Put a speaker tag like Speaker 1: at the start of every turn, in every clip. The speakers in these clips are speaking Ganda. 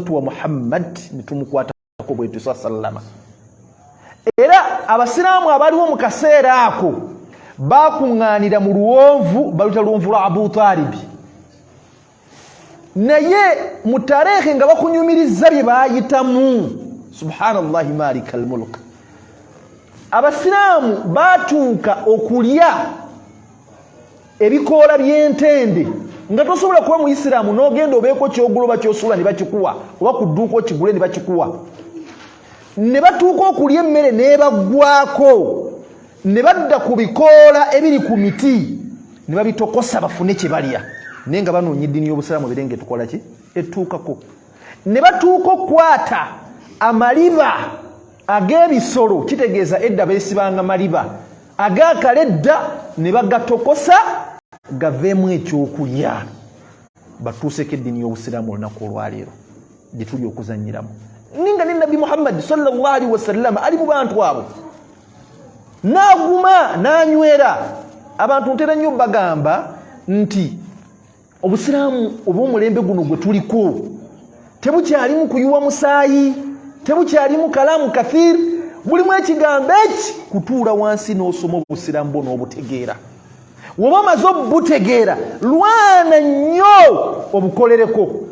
Speaker 1: omuntu wa Muhammad nitumukwatako bwetu sallama. Era abasiraamu abaliwo mu kaseera ako bakuŋŋaanira mu luwonvu baluta luwonvu lwa Abu Talib, naye mu tarehe nga bakunyumiriza bye bayitamu. Subhanallahi malikal mulk. Abasiraamu batuuka okulya ebikoola by'entende nga tosobola kuba Muisiraamu n'ogenda obeeko kyoguloba kyosula ne bakikuwa, oba ku dduuka okigule ne bakikuwa. Ne batuuka okulya emmere n'ebaggwako ne badda ku bikoola ebiri ku miti ne babitokosa bafune kye balya. Naye nga banoonya eddiini y'Obusiraamu birenge tukola ki? Ettuukako. Ne batuuka okukwata amaliba ag'ebisolo, kitegeeza edda beesibanga maliba agaakala edda, ne bagatokosa gaveemu ekyokulya. Batuuseko eddiini y'Obusiraamu olunaku olwaleero gye tuli okuzannyiramu. Ninga ne Nabi Muhammad sallallahu alaihi wasallam ali mu bantu abo, n'aguma n'anywera. Abantu ntera nnyo bagamba nti Obusiraamu obw'omulembe guno gwe tuliko tebukyalimu kuyuwa musaayi, tebukyalimu kalaamu kathir, bulimu ekigambo eki kutuula wansi n'osoma Obusiraamu bwo n'obutegeera. Woba omaze obutegeera, lwana nnyo obukolereko.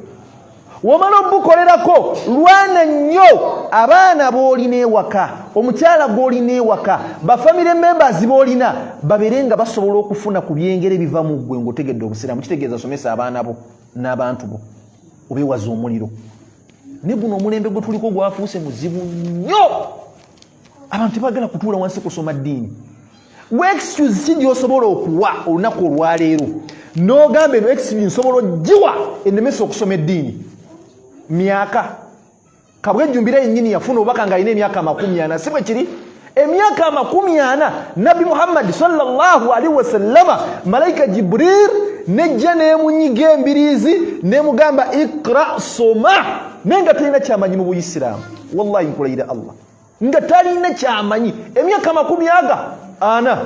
Speaker 1: Womala obukolerako, lwana nnyo abaana b'olina ewaka, omukyala gw'olina ewaka, bafamily members b'olina babeere nga basobola okufuna ku byengere biva mu ggwe ng'otegedde Obusiraamu. Kitegeeza somesa abaana bo n'abantu bo, obeewaza omuliro. Ne guno omulembe gwe tuliko gwafuuse muzibu nnyo. Abantu tebagala kutuula wansi kusoma ddiini. We excuse ki gy'osobola okuwa olunaku olwaleero n'ogamba eno excuse nsobola oggiwa ennemesa okusoma eddiini? Myaka Kabwejjumbira yennyini yafuna obubaka ng'alina emyaka 40, si bwe kiri? Emyaka 40 Nabi Muhammad sallallahu alaihi wasallama, malaika Jibril nejja n'emunyiga embiriizi n'emugamba ikra soma, naye nga talina kyamanyi mu Buyisiraamu. Wallahi nkulayira Allah, nga talina kyamanyi. Emyaka 40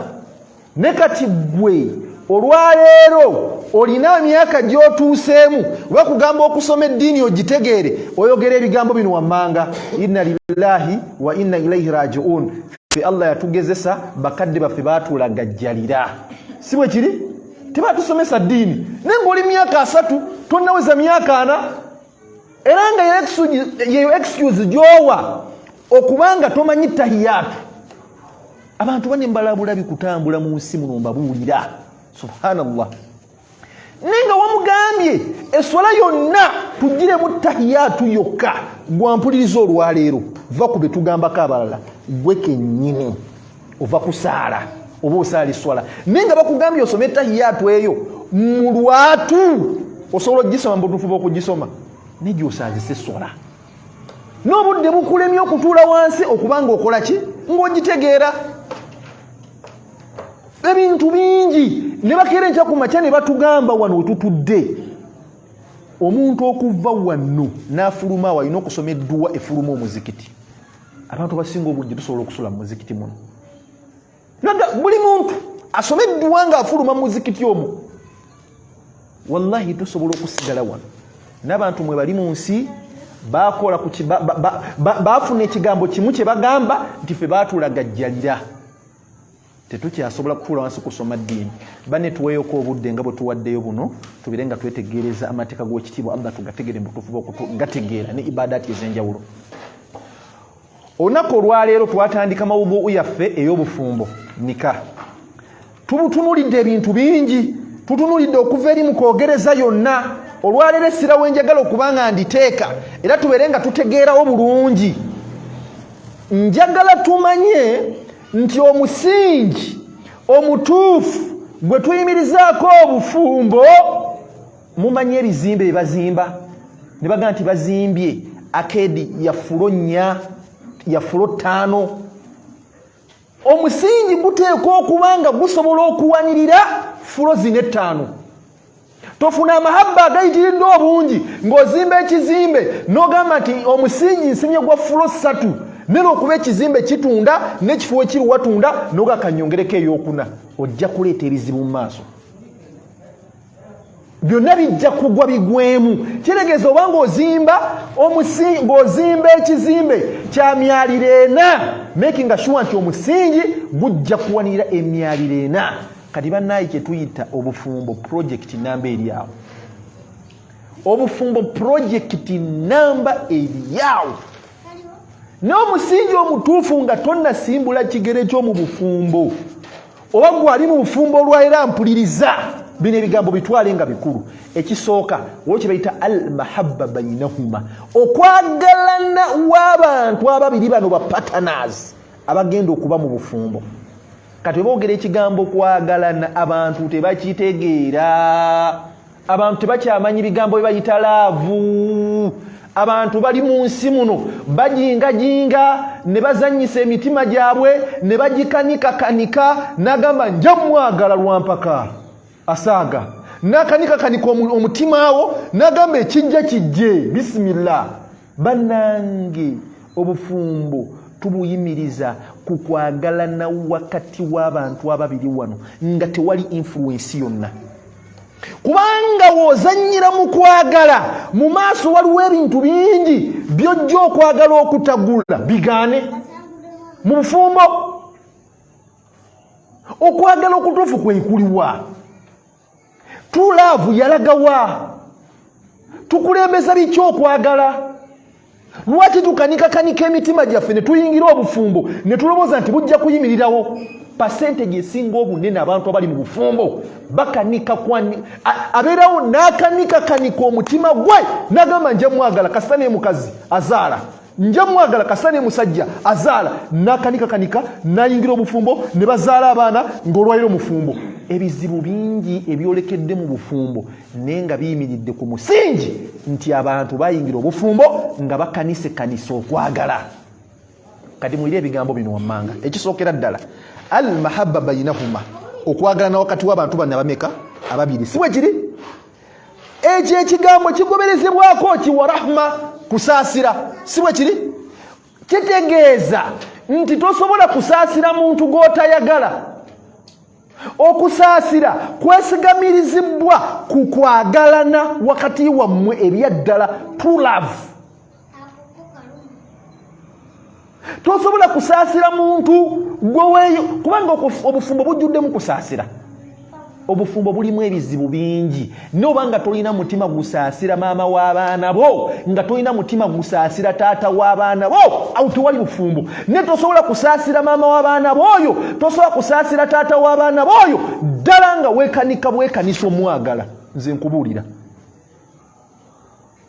Speaker 1: ne kati gwe olwaleero olina emyaka gy'otuuseemu, bakugamba okusoma eddiini ogitegeere, oyogera ebigambo bino wammanga. Inna lillahi wa inna ilaihi raji'un. Ffe Allah yatugezesa, bakadde baffe baatuula gajjalira, si bwe kiri? Tebatusomesa ddiini. Naye ng'oli myaka 3 tonnaweza myaka 4, era nga yeyo excuse gy'owa okubanga tomanyi tahiyatu. Abantu bane mbalabula bikutambula mu nsi muno mbabuulira. Subhanallah. Ninga wamugambye eswala yonna tugiremu tahiyatu yokka, gwampuliriza olwaleero va ku betugambako abalala, gwe kennyini ova kusaala oba osaala eswala. Ninga bakugambye osome tahiyatu eyo mu lwatu, osobola ogisoma mu butuufu bw'okugisoma ne gy'osaazisa eswala. N'obudde bukulemye okutuula wansi okubanga okola ki? Ng'ogitegeera. Ebintu bingi ne bakeera enkya ku makya ne batugamba wano wetutudde, omuntu okuva wano n'afuluma awo alina okusoma edduwa efuluma omuzikiti. Abantu basinga obungi tusobola okusula mu muzikiti muno. Buli muntu asoma edduwa ng'afuluma mu muzikiti omwo. Wallahi tusobola okusigala wano. N'abantu mwe bali mu nsi bakola ku baafuna ekigambo kimu kye bagamba nti ffe baatuula gajjalira. Tetukyasobola kutuula wansi kusoma ddiini. Bane tuweeyoko obudde nga bwe tuwaddeyo buno, tubire nga twetegereza amateeka g'ekitiibwa Allah tugategere mu butuufu bw'okugategeera ne ibadaati ez'enjawulo. Olunaku olwaleero twatandika mawudu'u yaffe ey'obufumbo, nika. Tubutunulidde ebintu bingi, tutunulidde okuva eri mu kwogereza yonna. Olwaleero essirawo enjagala okubanga nditeeka era tubeere nga tutegeerawo bulungi. Njagala tumanye nti omusingi omutuufu gwe tuyimirizaako obufumbo, mumanyi ebizimbe bye bazimba ne bagamba nti bazimbye akedi ya fulo 4 ya fulo 5. Omusingi guteekwa okuba nga gusobola okuwanirira fulo zino 5. Tofuna amahaba agayitiridde obungi ng'ozimba ekizimbe n'ogamba nti omusingi nsimye gwa fulo 3, nero okuba ekizimbe kitunda n'ekifo ekiri watunda n'ogakanyongereko ey'okuna, ojja kuleeta ebizibu mu maaso. byonna bijja kugwa bigwemu. Kitegeeza oba ng'ozimba ekizimbe kya myaliro 4 making sure nti omusingi gujja kuwanira emyaliro 4. Kati bannaye kye tuyita obufumbo project namba eryawo. Obufumbo project namba eryawo. N'omusingi omutuufu nga tonnasimbula kigere ky'omu bufumbo. Oba gwali mu bufumbo olwalira mpuliriza. Bino ebigambo bitwale nga bikulu. Ekisooka waliwo kye bayita al mahabba bainahuma, okwagalana w'abantu ababiri bano ba partners abagenda okuba mu bufumbo. Kati boogera ekigambo kwagalana abantu tebakitegeera, abantu tebakyamanyi bigambo bye bayita laavu. Abantu bali mu nsi muno bajingajinga ne bazanyisa emitima gyabwe ne bagikanika nagamba nja mwagala lwampaka asaaga nakanika omutima wo nagamba ekijja kijje bismillah. Bannange obufumbo tubuyimiriza ku kwagalana wakati w'abantu ababiri wano nga tewali influence yonna. Kubanga wozanyira mu kwagala mu maaso waliwo ebintu bingi byojja okwagala okutagula bigaane mu bufumbo. Okwagala okutuufu kwekuliwa. Tulaavu yalagawa. Tukulembeza biki okwagala? Lwaki tukanika emitima gyaffe ne tuyingira obufumbo ne tulowooza nti bujja kuyimirirawo? Percentage esinga obunene abantu abali mu bufumbo bakanika abeerawo n'akanika omutima gwe nagamba nja mwagala kasita ne mukazi azaala, nja mwagala kasita ne musajja azaala, n'akanika n'ayingira obufumbo ne bazaala abaana ng'olwalira omufumbo. Ebizibu bingi ebyolekedde mu bufumbo naye nga biyimiridde ku musingi nti abantu bayingira obufumbo nga bakanise okwagala. Kati mwire ebigambo bino wammanga. Ekisookera ddala al mahabba bainahuma, okwagalana wakati w'abantu bano abameka ababiri. Si bwe kiri? Ekyo ekigambo kigoberezebwako ki wa rahma, kusaasira. Si bwe kiri? Kitegeeza nti tosobola kusaasira muntu gw'otayagala. Okusaasira kwesigamirizibwa ku kwagalana wakati wammwe ebyaddala, true love. Tosobola kusaasira muntu gweweeyo kubanga obufumbo bujjuddemu kusaasira. Obufumbo bulimu ebizibu bingi. Noba nga tolina mutima gusaasira maama w'abaana bo, nga tolina mutima gusaasira taata w'abaana bo, awo tewali bufumbo. Ne tosobola kusaasira maama w'abaana b'oyo, tosobola kusaasira taata w'abaana b'oyo ddala nga weekanika bwekanisa omwagala. Nze nkubuulira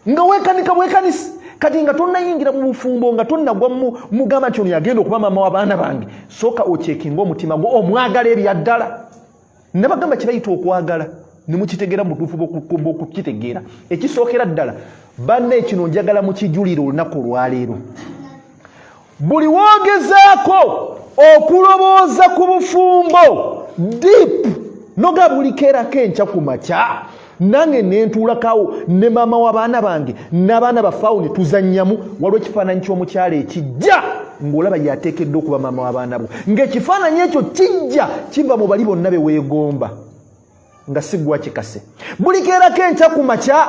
Speaker 1: nga weekanika bwekanisa. Kati nga tonnayingira mu bufumbo nga tonnagwa mugamba nti ono yagenda okuba maama w'abaana bange, sooka okyekinga omutima gwo omwagala ebyaddala. Nabagamba kye bayita okwagala ne mukitegeera mu butuufu bw'okukitegeera. Ekisookera ddala banne kino njagala mukijulire olunaku olwaleero. Buli woogezaako okulobooza ku bufumbo deep noga buli keerako enkya ku makya nange nentuulakawo ne maama w'abaana bange n'abaana bafaawo ne tuzannyamu, waliwo ekifaananyi ky'omukyala ekijja ng'olaba yateekeddwa okuba maama w'abaana bo, ng'ekifaananyi ekyo kijja kiva mu bali bonna be weegomba nga sigwa kikase. Buli keerako enkya ku makya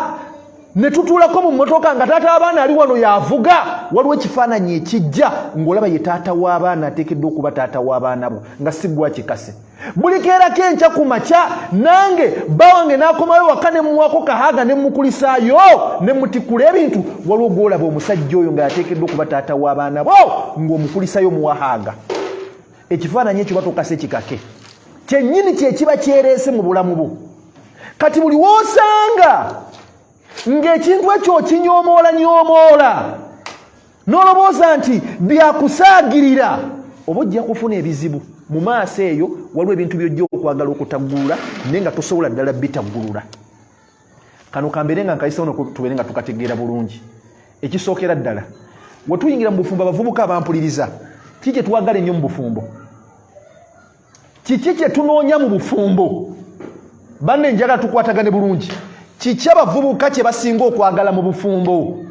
Speaker 1: ne tutuulako mu mmotoka nga taata w'abaana ali wano y'avuga, waliwo ekifaananyi ekijja ng'olaba ye taata w'abaana ateekeddwa okuba taata w'abaana bo nga sigwa kikase. Buli keerako enkya ku makya nange bawange n'akomayo waka ne muwako kahaaga ne mukulisaayo ne mutikula ebintu, waliwo gw'olaba omusajja oyo nga yateekeddwa okuba taata w'abaana bo ng'omukulisayo muwahaaga. Ekifaananyi ekyo batokase kikake kyennyini kye kiba kyereese mu bulamu bwo. Kati buli w'osanga ng'ekintu ekyo okinyoomoola n'olobooza nti byakusaagirira, oba ojja kufuna ebizibu mu maaso eyo. Waliwo ebintu by'ojja okwagala okutaggulula naye nga tosobola ddala bitaggulula. Kano kambeere nga nkayisa ono tubeere nga tukategeera bulungi. Ekisookera ddala we tuyingira mu bufumbo, abavubuka abampuliriza, kiki kye twagala ennyo mu bufumbo? Kiki kye tunoonya mu bufumbo? Banne njagala tukwatagane bulungi. Kiki abavubuka kye basinga okwagala mu bufumbo?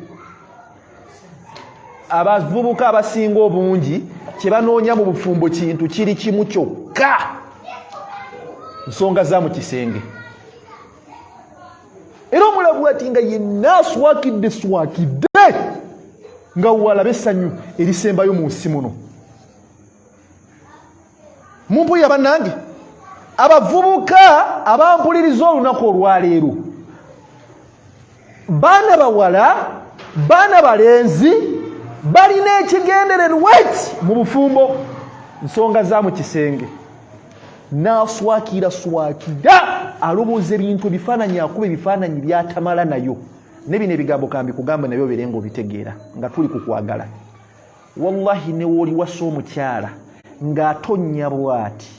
Speaker 1: Abavubuka abasinga obungi kye banoonya mu bufumbo kintu kiri kimu kyokka: nsonga za mu kisenge. era omulabu ati nga yenna swakidde nga walabe essanyu erisembayo mu nsi muno. Mumpulira bannange, abavubuka abampuliriza olunaku olwaleero, baana bawala, baana balenzi, balina ekigendererwa mu bufumbo, nsonga za mu kisenge. N'aswakira alowooza ebintu ebifaananyi, akuba ebifaananyi byatamala nayo. Ne bino ebigambo kambi kugamba nabyo birenga obitegeera nga tuli ku kwagala. Wallahi ne woli wasa omukyala ng'atonnya bw'ati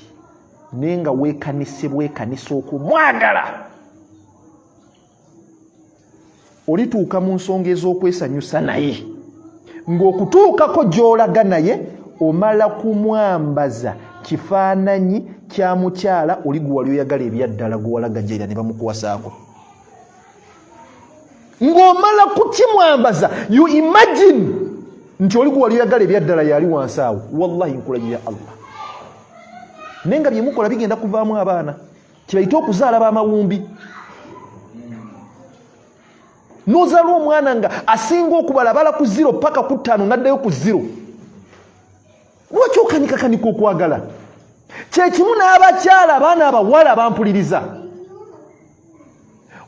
Speaker 1: naye nga weekanisa okumwagala, olituuka mu nsonga ez'okwesanyusa naye, ng'okutuukako gy'olaga naye omala kumwambaza kifaananyi kya mukyala oli gwe wali oyagala ebyaddala gwe walaga gy'era ne bamukuwasaako. Ng'omala kukimwambaza, you imagine nti oli gwe wali oyagala ebyaddala yali wansi awo. Wallahi nkulagira Allah, naye nga bye mukola bigenda kuvaamu abaana kibayita okuzaala b'amawumbi. N'ozaala omwana nga asinga okubalabala ku 0 paka ku 5 n'addayo ku 0. Lwaki okanika okwagala? Kyekimu n'abakyala abaana abawala bampuliriza,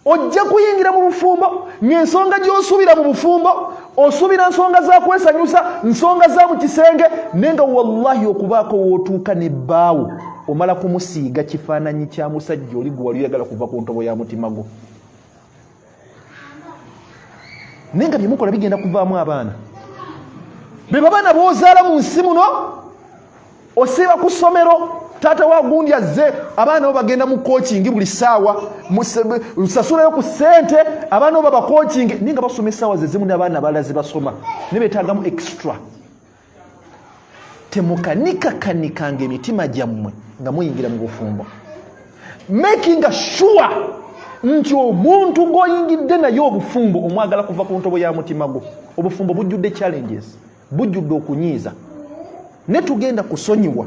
Speaker 1: ojja kuyingira mu bufumbo ng'ensonga gy'osuubira mu bufumbo osuubira nsonga za kwesanyusa, nsonga za mu kisenge, naye nga wallahi okubaako wootuuka ne bbaawo omala kumusiiga kifaananyi kya musajja oli gwe wali oyagala kuva ku ntobo ya mutima gwo. Naye nga bye mukola bigenda kuvaamu abaana. Be babaana b'ozaala mu nsi muno, osiiba ku ssomero, taata wa gundi azze, abaana bo bagenda mu coaching buli ssaawa, lusasulayo ku ssente, abaana bo baba coaching, naye nga basoma essaawa ze zimu n'abaana abalala ze basoma, ne beetaagamu extra. Temukanikanikanga emitima gyammwe nga muyingira mu bufumbo, making sure nti omuntu ng'oyingidde naye obufumbo omwagala kuva ku ntobo ya mutima gwo. Obufumbo bujjudde challenges, bujjudde okunyiiza. Ne tugenda kusonyiwa,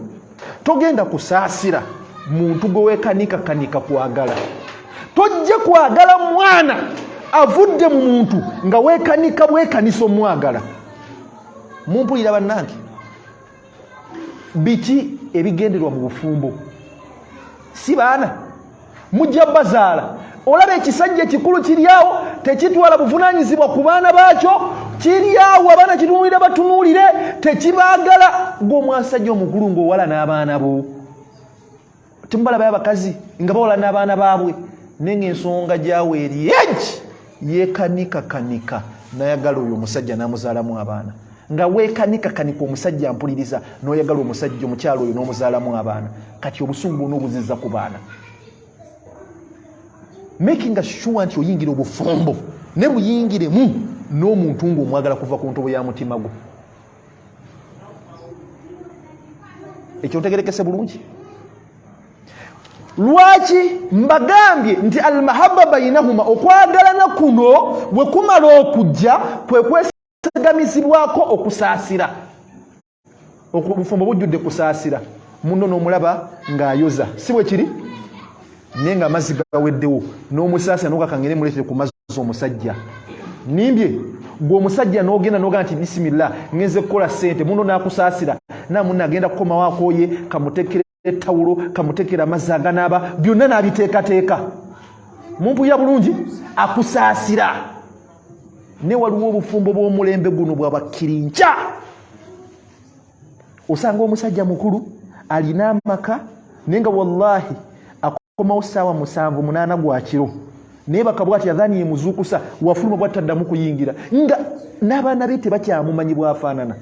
Speaker 1: togenda kusaasira muntu gwe weekanika kwagala. Tojja kwagala mwana avudde mu muntu nga bwekanisa omwagala. Mumpulira bannange, biki ebigenderwa mu bufumbo? Si baana mujja bazaala, olaba ekisajja ekikulu kiri awo, tekitwala buvunaanyizibwa ku baana baakyo, kiri awo abaana kitunuulira batunuulire, tekibaagala. Ng'omwasajja omukulu ng'owala n'abaana bo, temubalabayo abakazi nga bawala n'abaana baabwe, naye ng'ensonga gyawe eri yeekanika nayagala oyo omusajja n'amuzaalamu abaana. Nga weekanika omusajja ampuliriza n'oyagala omusajja omukyalo oyo n'omuzaalamu abaana. Kati obusungu bwonna obuzizza ku baana. Making sure nti oyingira obufumbo ne buyingiremu n'omuntu ng'omwagala kuva ku ntobo ya mutima gwo. Ekyo ntegerekese bulungi. Lwaki mbagambye nti almahabba bainahuma, okwagalana kuno bwe kumala okujja kwe kwesagamizibwako okusaasira. Obufumbo bujjudde kusaasira. Muno n'omulaba ng'ayoza, si bwe kiri? Naye nga amazzi gaweddewo n'omusaasira n'okakangere muleetere ku mazzi omusajja. Nimbye gwe omusajja n'ogenda n'ogamba nti bisimillah ngenze kukola ssente, muno n'akusaasira, namunno agenda kukomawo akooye kamutekere ettawulo, kamutekera amazzi aganaaba, byonna n'abiteekateeka. Mumpulira bulungi? Akusaasira. Ne waliwo obufumbo bw'omulembe guno bw'abakirinkya. Osanga omusajja mukulu alina amaka naye nga wallahi akomawo ssaawa 7-8 gwa kiro, naye bakabwati adhaani ye muzuukusa, wafuluma bw'ataddamu kuyingira, nga n'abaana be tebakyamumanyi bw'afaanana.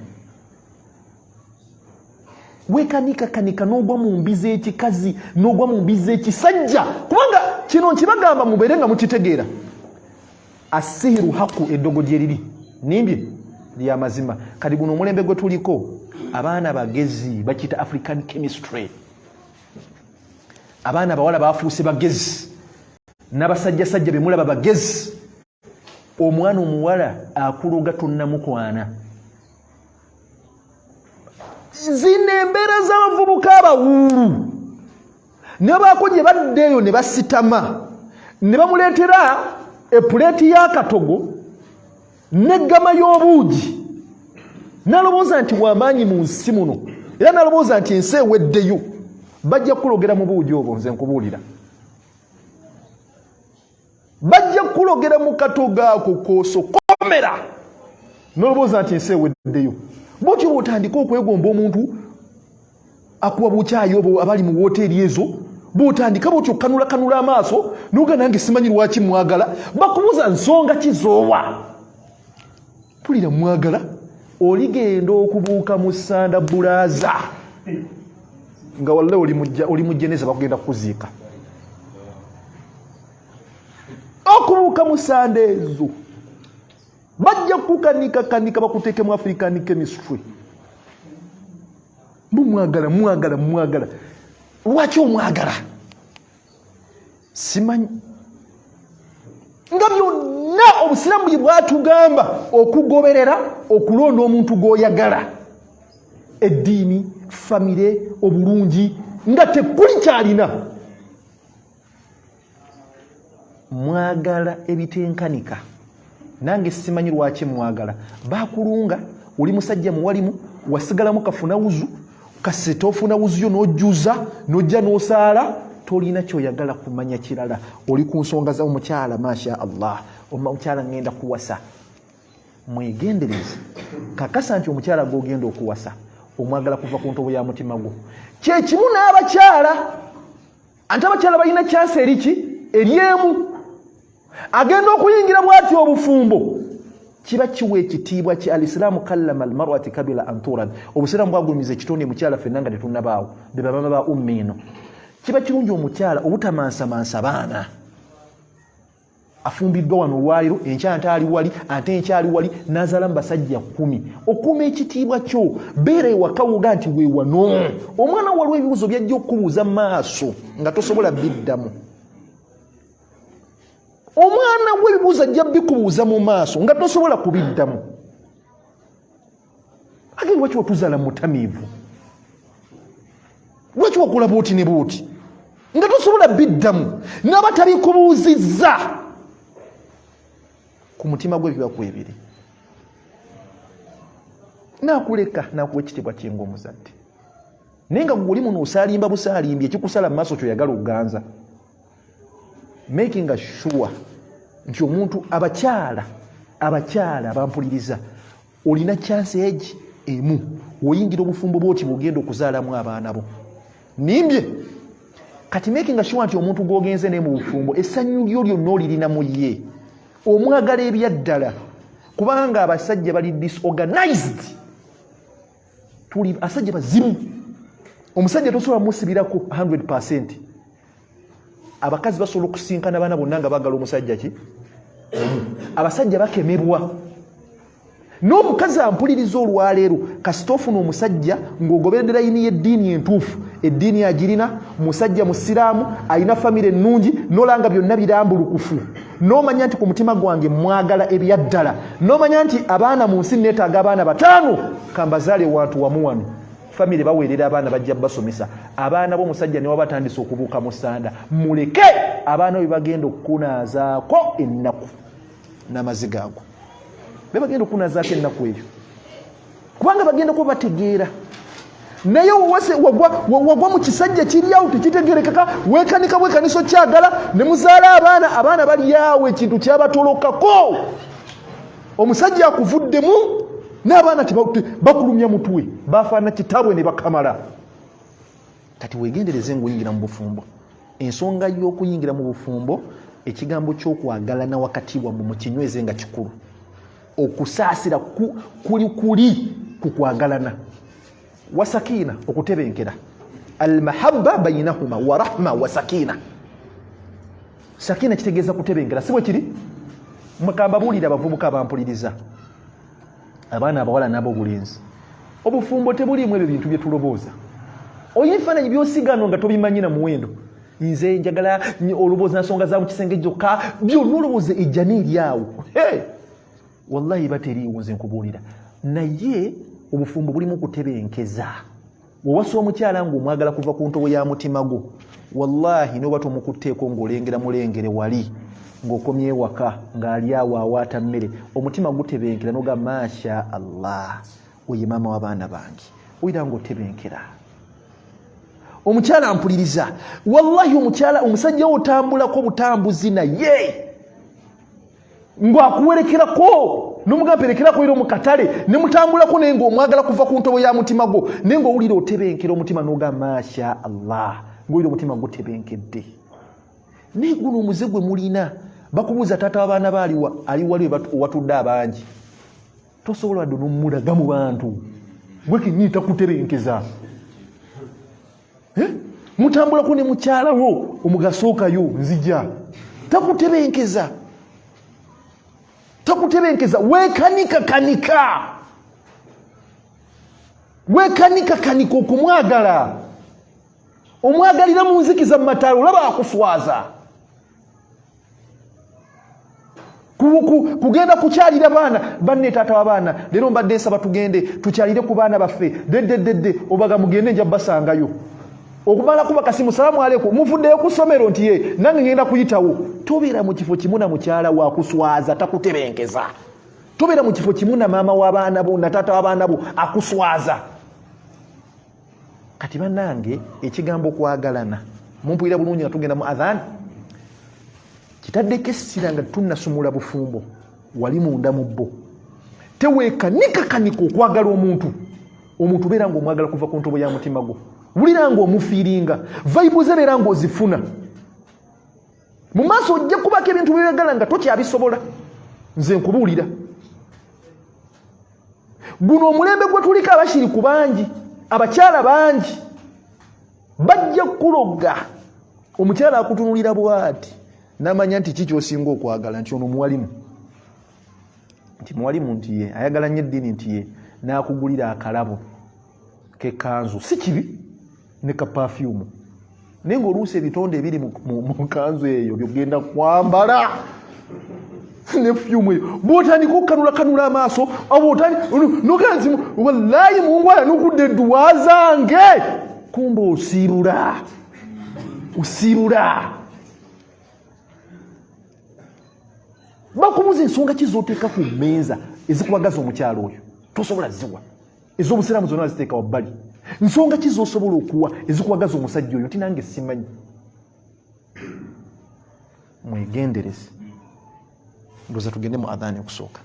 Speaker 1: Weekanika n'ogwa mu mbi z'ekikazi n'ogwa mu mbi z'ekisajja, kubanga kino nkibagamba mubeere nga mukitegeera. Asihiru haku eddogo gye liri, nimbye lya mazima. Kati guno omulembe gwe tuliko, abaana bagezi bakiyita African chemistry. Abaana bawala bafuuse bagezi, n'abasajjasajja be mulaba bagezi. Omwana omuwala akuloga tonnamukwana. Zino embeera z'abavubuka abawuulu ne baako gye baddeeyo ne basitama ne bamuleetera epuleti y'akatogo n'eggama y'obuugi nalowooza nti wamaanyi mu nsi muno era nalowooza nti ensi eweddeyo bajja kulogera mu buugi obwo nze nkubuulira bajja kulogera mu katogo ako koosokomera nalowooza nti ensi eweddeyo bwotyo bw'otandika okwegomba omuntu akuwa bukyayi obwo abali mu woteeri ezo bw'otandika bwotyo kanula amaaso nuga nange simanyi lwaki mwagala bakubuuza nsonga kizoowa pulira mwagala oligenda okubuuka mu ssanda bulaaza nga wallahi oli mu jeneza bakugenda kukuziika okubuuka mu ssanda ezo bajja kukanika bakuteeke mu African chemistry mwagala lwaki omwagala simanyi nga byonna obusiraamu bwe bwatugamba okugoberera okulonda omuntu gw'oyagala eddiini famire obulungi nga tekuli kyalina mwagala ebitenkanika nange simanyi lwaki mwagala bakulunga oli musajja muwalimu wasigalamu kafuna wuzu kasete ofuna wuzuyo n'ojjuza n'ojja n'osaala tolina kyoyagala kumanya kirala oli ku nsonga za omukyala masha Allah omukyala ngenda kuwasa mwegendereze kakasa nti omukyala gw'ogenda okuwasa omwagala kuva ku ntobo ya mutima gwo kyekimu n'abakyala ate abakyala balina kyansi eriki eryemu agenda okuyingira bw'ati obufumbo kiba kiwa ekitiibwa ki alisiraamu kallama almar'ati kabila anturad obusiraamu bwagulumiza ekitonde mukyala ffenna nga tetunnabaawo be bamama ba ummi eno kiba kirungi omukyala obutamansamansa baana afumbiddwa wano olwaliro enkya ntaali wali ate enkyali wali n'azaalamu basajja 10 okuuma ekitiibwa kyo beera ewaka woga nti weewano omwana waliwo ebibuuzo byajja okukubuuza maaso nga tosobola biddamu omwana w'ebibuuzo ajja bikubuuza mu maaso nga tosobola kubiddamu age lwaki watuzaala mutamiivu lwaki wakola booti ne booti nga tosobola biddamu n'abatabikubuuzizza ku mutima gwe biba kwebiri naakuleka naakuwa ekitiibwa kyenga omuzadde naye nga guli muno osaalimba busaalimbi ekikusala mu maaso kyoyagala okuganza making sure nti omuntu abakyala abampuliriza olina chance egi emu oyingira obufumbo bwoti bwogenda okuzaalamu abaana bo nimbye kati making sure nti omuntu gwogenze ne mu bufumbo essanyu lyo lyonna olirina mu ye omwagala ebyaddala kubanga abasajja bali disorganized tuli asajja bazimu omusajja tosobola musibirako 100%. Abakazi basobola okusinkana baana bonna nga bagala omusajja ki abasajja bakemebwa n'omukazi ampuliriza olwaleero kasita ofuna omusajja ng'ogoberera layini y'eddiini entuufu eddiini agirina musajja musiraamu alina famire ennungi n'olanga byonna birambulukufu n'omanya nti ku mutima gwange mwagala ebyaddala n'omanya nti abaana mu nsi neetaaga abaana 5 kambazaale wantu wamu wano famire baweerera abaana bajja basomesa abaana b'omusajja ne wabatandisa okubuuka mu ssanda muleke abaana bwe bagenda okukunaazaako ennaku n'amaziga ago be bagenda okukunaazaako ennaku eyo kubanga bagenda kuba bategeera naye wagwa mu kisajja kiri awo tekitegerekeka weekanika bwekaniso kyagala ne muzaala abaana bali awo ekintu kyabatolokako omusajja akuvuddemu n'abaana bakulumya mutwe bafaana kitabwe ne bakamala kati weegendereze ng'oyingira mu bufumbo ensonga y'okuyingira mu bufumbo ekigambo ky'okwagalana wakati wammwe mu kinyweze nga kikulu okusaasira kuli ku kwagalana wasakina okutebenkera almahabba bainahuma wa rahma wa sakina sakina kitegeeza kutebenkera si bwe kiri mukamba buulira abavubuka abampuliriza abaana abawala nabo obulenzi obufumbo tebuliimu ebyo bintu bye tulobooza oyifaananyi byosigano nga tobimanyi na muwendo nze njagala olobooza nsonga za mu kisenge gyokka byonna olowooza ejja n'eryawo wallahi bateriiwo nze nkubuulira naye obufumbo bulimu kutebenkeza wewasa omukyala ng'omwagala kuva ku ntobo ya mutima gwo wallahi n'oba tomukutteeko ng'olengera mulengere wali ng'okomye ewaka ng'ali awo awaata mmere omutima gutebenkera noga masha Allah oye maama w'abaana bange oyira ng'otebenkera. Omukyala ampuliriza, wallahi omusajja otambulako butambuzi naye ng'akuwerekerako n'omugamperekerako era mu katale ne mutambulako naye ng'omwagala kuva ku ntobo ya mutima gwo naye ng'owulira otebenkera omutima n'oga masha Allah ng'owulira omutima gutebenkedde. Naye guno omuze gwe mulina bakubuuza taata w'abaana ba ali wali owatudde abangi tosobola wadde n'omulaga mu bantu gwe kennyini takutebenkeza. Mutambulako ne mukyalawo omugasookayo nzija takutebenkeza weekanika okumwagala omwagalira mu nzikiza mu mataala olaba akuswaza kugenda kukyalira baana banne taata w'abaana leero mbadde nsaba tugende tukyalire ku baana baffe dedde obaga mugende nja basangayo okumala kuba kasimu salaamu aleikum muvuddeyo ku ssomero nti ye nange ngenda kuyitawo. Tobeera mu kifo kimu na mukyala waakuswaza takutebenkeza. Tobeera mu kifo kimu na maama w'abaana bo na taata w'abaana bo akuswaza. Kati bannange ekigambo okwagalana mumpulira bulungi nga tugenda mu adhan kitaddeko essira nga tunnasumula bufumbo wali munda mu bbo teweekanika okwagala omuntu beera ng'omwagala kuva ku ntobo ya mutima gwo wulira ng'omufiiringa vayibu ze beera ng'ozifuna mu maaso ojja kubako ebintu byeyagala nga tokyabisobola. Nze nkubuulira guno omulembe gwe tuliko abakiri ku bangi abakyala bangi bajja kuloga omukyala akutunulira bwati n'amanya nti kikyosinga okwagala nti ono muwalimu nti ye ayagala nnyo eddiini nti ye n'akugulira akalabo k'ekkanzu si kibi ne ka perfume naye ng'oluusi ebitonde ebiri mu kanzu eyo byogenda kwambala ne fyumu eyo bw'otandika okukanulakanula amaaso noganzimu wallahi mungwala nokudde edduwa zange kumba osiibula bakubuza ensonga ki z'oteeka ku mmeeza ezikubagaza omukyalo oyo tosobola ziwa ez'obusiraamu zonna ziteeka wabbali. Nsonga ki z'osobola okuwa ezikubagaza omusajja oyo nti nange simanyi. Mwegendereze ndoza tugende mu adhaani okusooka.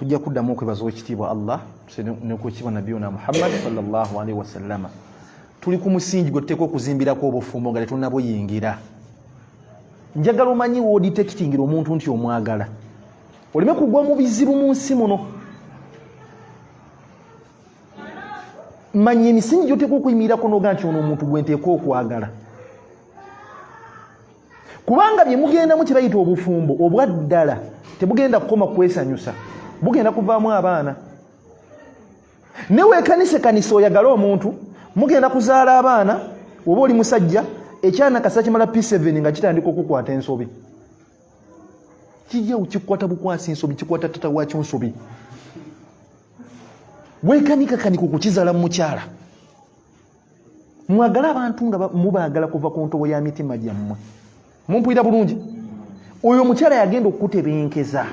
Speaker 1: tujja kuddamu okwebaza ekitiibwa Allah n'okwekitiibwa nabiyuna Muhammad sallallahu alaihi wasallam. Tuli ku musingi gwe tuteeka okuzimbirako obufumbo nga tetunnabuyingira. Njagala omanyi wooditekitingira omuntu nti omwagala oleme kugwa mu bizibu mu nsi muno. Manya emisingi gy'oteeka okuyimirako n'oga nti ono omuntu gwe nteeka okwagala. kubanga bye mugenda mu kibayita obufumbo obwaddala tebugenda kukoma kwesanyusa, bugenda kuvaamu abaana. Ne weekanisekanisa oyagala omuntu, mugenda kuzaala abaana. Oba oli musajja, ekyana kasa kimala P7 nga kitandika okukwata ensobi. Kijja ukikwata bukwasi ensobi, kikwata tata wakyo nsobi. Weekanika kukizaala mu mukyala. Mwagala abantu nga mubaagala kuva ku ntobo ya mitima gyammwe. Mumpulira bulungi? Oyo omukyala yagenda okutebenkeza.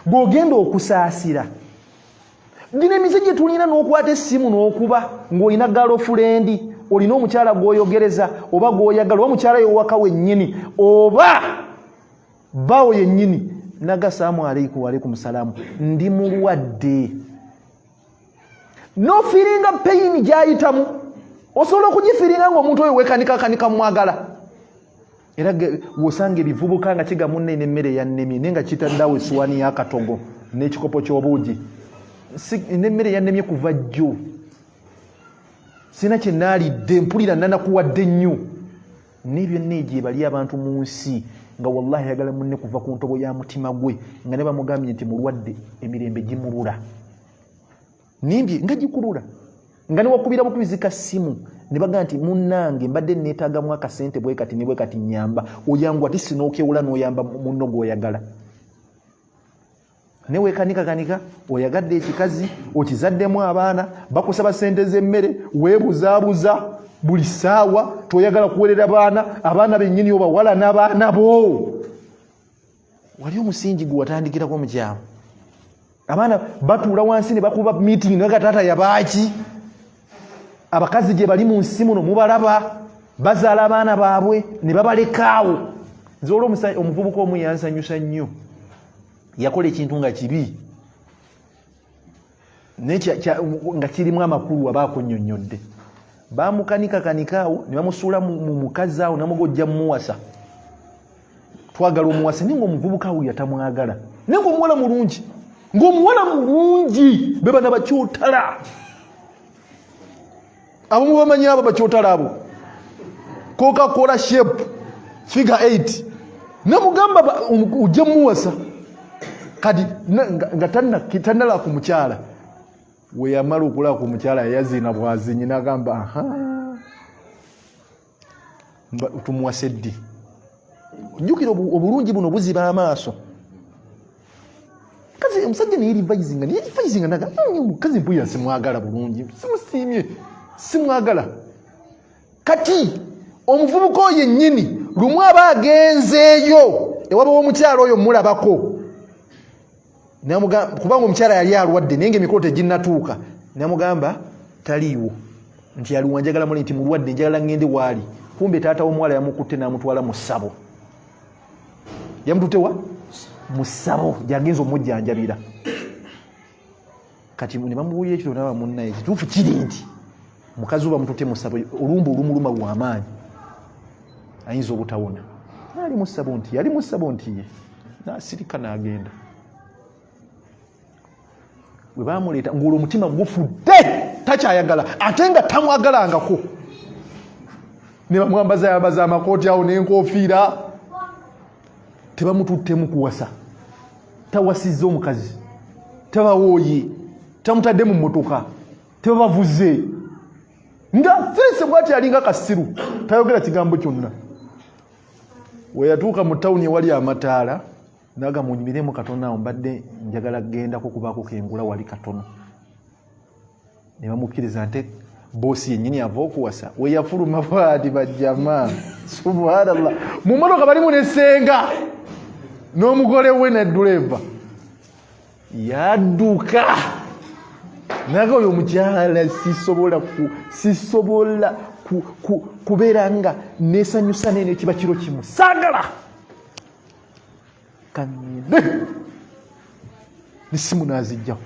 Speaker 1: Gw'ogenda okusaasira. Dina emize gye tulina n'okwata essimu n'okuba ng'olina girlfriend, olina omukyala gw'oyogereza oba gw'oyagala, oba mukyala y'owaka wennyini oba bawo yennyini. Naga salaamu aleikum wa aleikum salaamu, ndi mulwadde. No feelinga pain gyayitamu. Osobola okugifiiringa ng'omuntu oyo weekanika mwagala. Era wosanga ebivubuka nga kiga munne n'emmere yannemye naye nga kitaddawo essuwaani y'akatogo n'ekikopo ky'obuugi. N'emmere yannemye kuva jjo. Sina kye naalidde, mpulira nanakuwadde nnyo. N'ebyo neegye bali abantu mu nsi nga wallahi ayagala munne kuva ku ntobo ya mutima gwe nga ne bamugambye nti mulwadde emirembe gimulula. Nimbye nga gikulula. Nga ne wakubira bukubizika ssimu ne bagamba nti munnange mbadde neetaagamu akasente bwe kati ne bwe kati nnyamba. Oyangu ati sinookewula n'oyamba munno gw'oyagala. Ne weekanika oyagadde ekikazi, okizaddemu abaana, bakusaba sente z'emmere, weebuzaabuza buli ssaawa, toyagala kuwerera abaana bennyini obawala n'abaana bo. Wali omusingi gwe watandikirako mu kyama. Abaana batuula wansi ne bakuba meeting nga taata yabaaki. Abakazi gye bali mu nsi muno mubalaba bazaala abaana baabwe ne babalekaawo. Nze olwo omuvubuka omu yansanyusa nnyo. Yakola ekintu nga kibi nga kirimu amakulu abaako nnyonnyodde. Bamukanikaawo ne bamusuula mu mukazi awo namugojja mumuwasa. Twagala omuwasa naye ng'omuvubuka awo yatamwagala. Naye ng'omuwala mulungi. Ng'omuwala mulungi be bana bakyotala. Abamu bamanyi abo bakyotala abo. Coca-Cola shape figure 8. Namugamba ujje muwasa. Kadi nga tannala ku mukyala. We yamala okulaba ku mukyala yazina bwazinyi n'agamba tumuwase ddi. Jjukira obulungi buno buziba amaaso. Kazi omusajja ne yerivayizinga naga mukazi mpuya simwagala bulungi, simusiimye, simwagala. Kati omuvubuka oyo yennyini lumu aba agenzeeyo ewaba w'omukyala oyo mulabako. Kubanga omukyala yali alwadde naye ng'emikolo teginnatuuka. Namugamba taliiwo nti yaliwo njagala muli nti mulwadde njagala ngende waali. Kumbe taata w'omuwala yamukutte n'amutwala mu ssabo. Yamututte wa? Mu ssabo gy'agenza omujjanjabira. Kati ne bamubuulira ekiro n'aba munnaye kituufu kiri nti mukazi we bamututte mu ssabo, olumba olumuluma lw'amaanyi ayinza obutawona. Yali mu ssabo nti ye n'asirika n'agenda. Bwe baamuleeta ng'olwo omutima gufudde takyayagala ate nga tamwagalangako. Ne bamwambaza amakooti awo n'enkofiira. Tebamututtemu kuwasa. Tawasizza omukazi. Tabawooye. Tamutadde mu mmotoka. Tebabavuze. Nga fese bw'ati alinga kasiru. Tayogera kigambo kyonna. We yatuuka mu tawuni ewali amataala. Naga munyumiremu katono awo mbadde njagala gendako kubaako kengula wali katono. Ne bamukkiriza nte boosi yennyini ava okuwasa. We yafuluma bw'ati bajjama. Subhanallah. Mu mmotoka balimu n'essenga. N'omugole we ne duleva. Yadduka. Naga oyo omukyala sisobola kubeera nga neesanyusa n'eno kiba kiro kimu. Saagala. Nisimu nazijjawo.